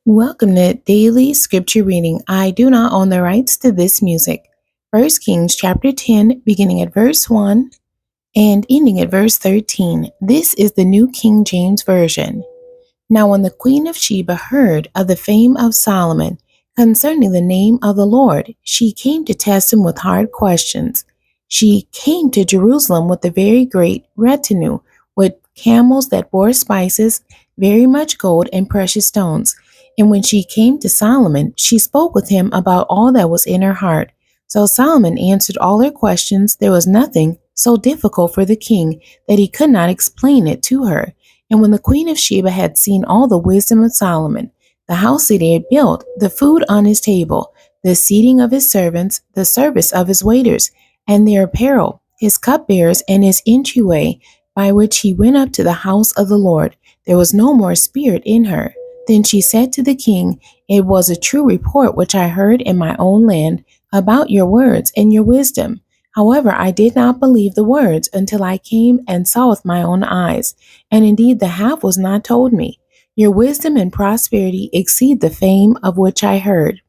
Welcome to Daily Scripture Reading. I do not own the rights to this music. 1 Kings chapter 10, beginning at verse 1 and ending at verse 13. This is the New King James Version. Now when the queen of Sheba heard of the fame of Solomon concerning the name of the Lord, she came to test him with hard questions. She came to Jerusalem with a very great retinue, with camels that bore spices, very much gold and precious stones. And when she came to Solomon, she spoke with him about all that was in her heart. So Solomon answered all her questions. There was nothing so difficult for the king that he could not explain it to her. And when the queen of Sheba had seen all the wisdom of Solomon, the house that he had built, the food on his table, the seating of his servants, the service of his waiters, and their apparel, his cupbearers, and his entryway, by which he went up to the house of the Lord, there was no more spirit in her. Then she said to the king, It was a true report which I heard in my own land about your words and your wisdom. However, I did not believe the words until I came and saw with my own eyes, and indeed the half was not told me. Your wisdom and prosperity exceed the fame of which I heard.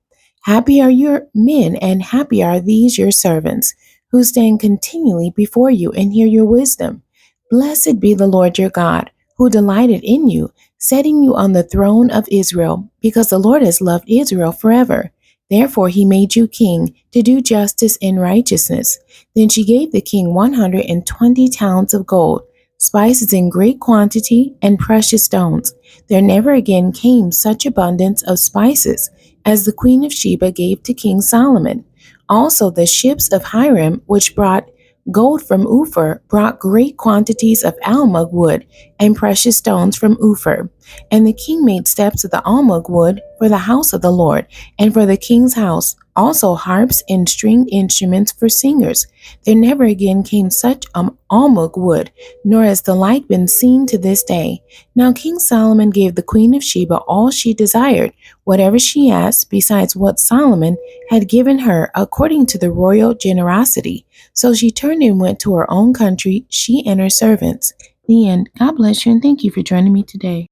Happy are your men, and happy are these your servants, who stand continually before you and hear your wisdom. Blessed be the Lord your God, who delighted in you, setting you on the throne of Israel, because the Lord has loved Israel forever. Therefore he made you king to do justice and righteousness. Then she gave the king 120 talents of gold, spices in great quantity, and precious stones. There never again came such abundance of spices as the queen of Sheba gave to King Solomon. Also the ships of Hiram, which brought gold from Ophir, brought great quantities of almug wood and precious stones from Ophir. And the king made steps of the almug wood for the house of the Lord, and for the king's house, also harps and stringed instruments for singers. There never again came such almug wood, nor has the like been seen to this day. Now King Solomon gave the queen of Sheba all she desired, whatever she asked, besides what Solomon had given her according to the royal generosity. So she turned and went to her own country, she and her servants. The end. God bless you, and thank you for joining me today.